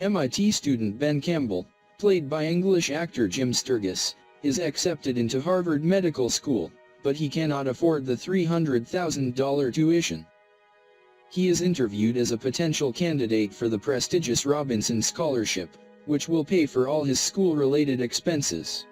MIT student Ben Campbell, played by English actor Jim Sturgis, is accepted into Harvard Medical School, but he cannot afford the $300,000 tuition. He is interviewed as a potential candidate for the prestigious Robinson Scholarship, which will pay for all his school-related expenses.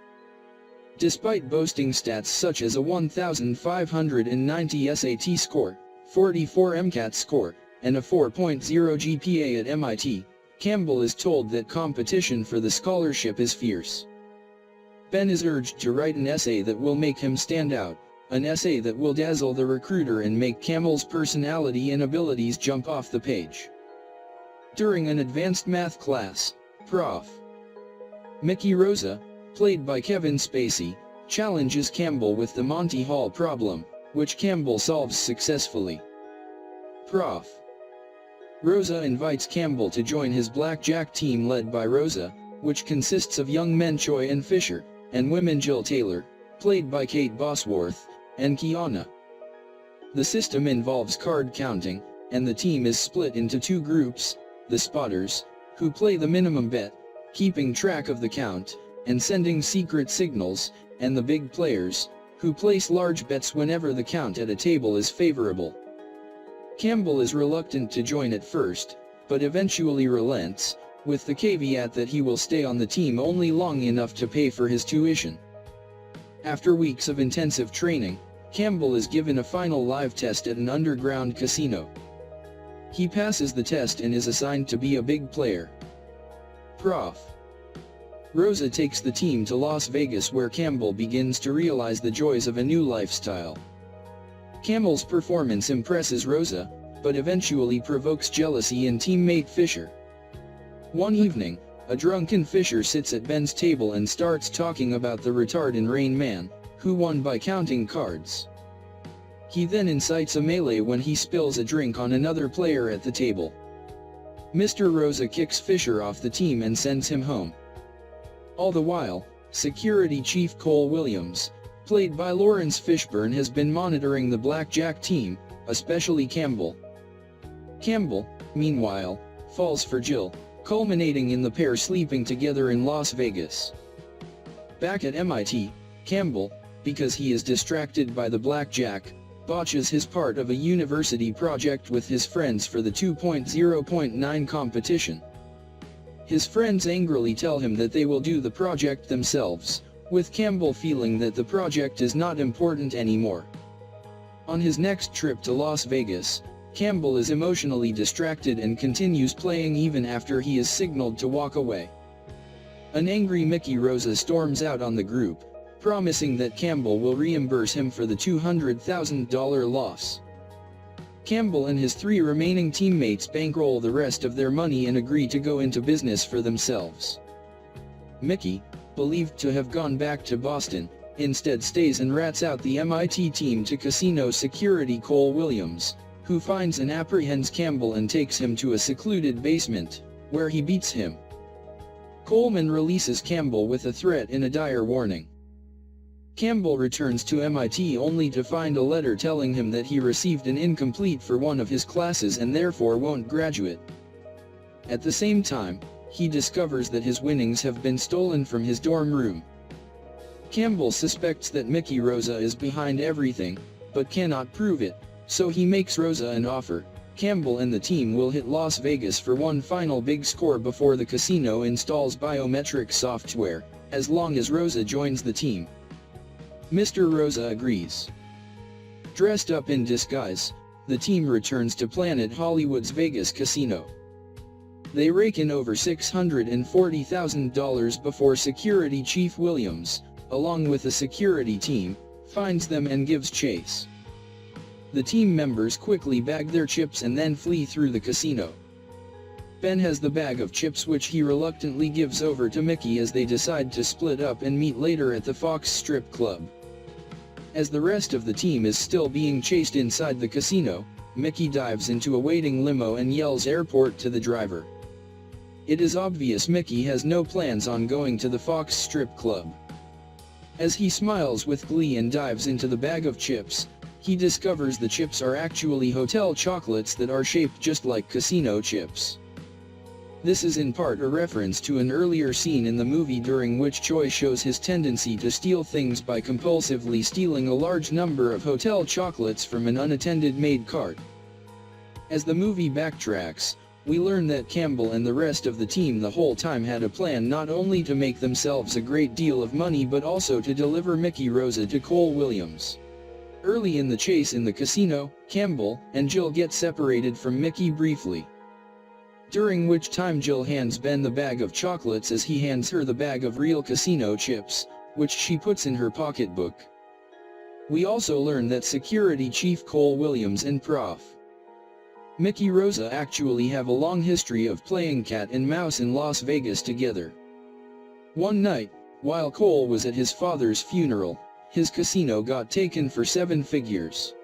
Despite boasting stats such as a 1,590 SAT score, 44 MCAT score, and a 4.0 GPA at MIT, Campbell is told that competition for the scholarship is fierce. Ben is urged to write an essay that will make him stand out, an essay that will dazzle the recruiter and make Campbell's personality and abilities jump off the page. During an advanced math class, Prof. Mickey Rosa, played by Kevin Spacey, challenges Campbell with the Monty Hall problem, which Campbell solves successfully. Prof. Rosa invites Campbell to join his blackjack team led by Rosa, which consists of young men Choi and Fisher, and women Jill Taylor, played by Kate Bosworth, and Kiana. The system involves card counting, and the team is split into two groups: the spotters, who play the minimum bet, keeping track of the count, and sending secret signals, and the big players, who place large bets whenever the count at a table is favorable. Campbell is reluctant to join at first, but eventually relents, with the caveat that he will stay on the team only long enough to pay for his tuition. After weeks of intensive training, Campbell is given a final live test at an underground casino. He passes the test and is assigned to be a big player. Prof. Rosa takes the team to Las Vegas, where Campbell begins to realize the joys of a new lifestyle. Campbell's performance impresses Rosa, but eventually provokes jealousy in teammate Fisher. One evening, a drunken Fisher sits at Ben's table and starts talking about the retard in Rain Man, who won by counting cards. He then incites a melee when he spills a drink on another player at the table. Mr. Rosa kicks Fisher off the team and sends him home. All the while, Security Chief Cole Williams, played by Lawrence Fishburne, has been monitoring the blackjack team, especially Campbell. Campbell, meanwhile, falls for Jill, culminating in the pair sleeping together in Las Vegas. Back at MIT, Campbell, because he is distracted by the blackjack, botches his part of a university project with his friends for the 2.0.9 competition. His friends angrily tell him that they will do the project themselves, with Campbell feeling that the project is not important anymore. On his next trip to Las Vegas, Campbell is emotionally distracted and continues playing even after he is signaled to walk away. An angry Mickey Rosa storms out on the group, promising that Campbell will reimburse him for the $200,000 loss. Campbell and his three remaining teammates bankroll the rest of their money and agree to go into business for themselves. Mickey, believed to have gone back to Boston, instead stays and rats out the MIT team to casino security Cole Williams, who finds and apprehends Campbell and takes him to a secluded basement, where he beats him. Coleman releases Campbell with a threat and a dire warning. Campbell returns to MIT only to find a letter telling him that he received an incomplete for one of his classes and therefore won't graduate. At the same time, he discovers that his winnings have been stolen from his dorm room. Campbell suspects that Mickey Rosa is behind everything, but cannot prove it, so he makes Rosa an offer. Campbell and the team will hit Las Vegas for one final big score before the casino installs biometric software, as long as Rosa joins the team. Mr. Rosa agrees. Dressed up in disguise, the team returns to Planet Hollywood's Vegas casino. They rake in over $640,000 before Security Chief Williams, along with the security team, finds them and gives chase. The team members quickly bag their chips and then flee through the casino. Ben has the bag of chips, which he reluctantly gives over to Mickey as they decide to split up and meet later at the Fox Strip Club. As the rest of the team is still being chased inside the casino, Mickey dives into a waiting limo and yells "airport" to the driver. It is obvious Mickey has no plans on going to the Fox Strip Club. As he smiles with glee and dives into the bag of chips, he discovers the chips are actually hotel chocolates that are shaped just like casino chips. This is in part a reference to an earlier scene in the movie during which Choi shows his tendency to steal things by compulsively stealing a large number of hotel chocolates from an unattended maid cart. As the movie backtracks, we learn that Campbell and the rest of the team the whole time had a plan not only to make themselves a great deal of money but also to deliver Mickey Rosa to Cole Williams. Early in the chase in the casino, Campbell and Jill get separated from Mickey briefly, during which time Jill hands Ben the bag of chocolates as he hands her the bag of real casino chips, which she puts in her pocketbook. We also learn that Security Chief Cole Williams and Prof. Mickey Rosa actually have a long history of playing cat and mouse in Las Vegas together. One night, while Cole was at his father's funeral, his casino got taken for 7 figures.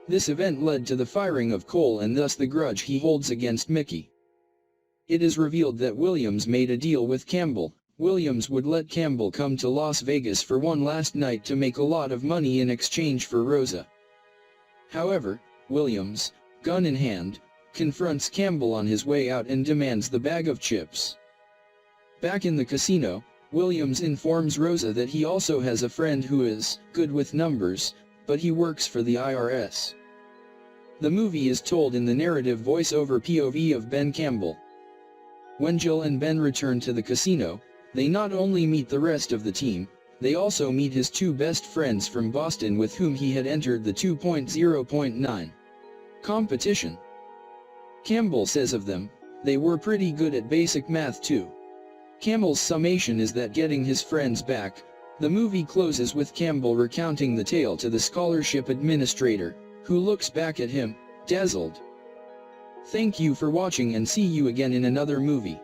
This event led to the firing of Cole and thus the grudge he holds against Mickey. It is revealed that Williams made a deal with Campbell. Williams would let Campbell come to Las Vegas for one last night to make a lot of money in exchange for Rosa. However, Williams, gun in hand, confronts Campbell on his way out and demands the bag of chips. Back in the casino, Williams informs Rosa that he also has a friend who is good with numbers, but he works for the IRS. The movie is told in the narrative voice-over POV of Ben Campbell. When Jill and Ben return to the casino, they not only meet the rest of the team, they also meet his 2 best friends from Boston with whom he had entered the 2.0.9 competition. Campbell says of them, "They were pretty good at basic math too." Campbell's summation is that getting his friends back, the movie closes with Campbell recounting the tale to the scholarship administrator, who looks back at him, dazzled. Thank you for watching and see you again in another movie.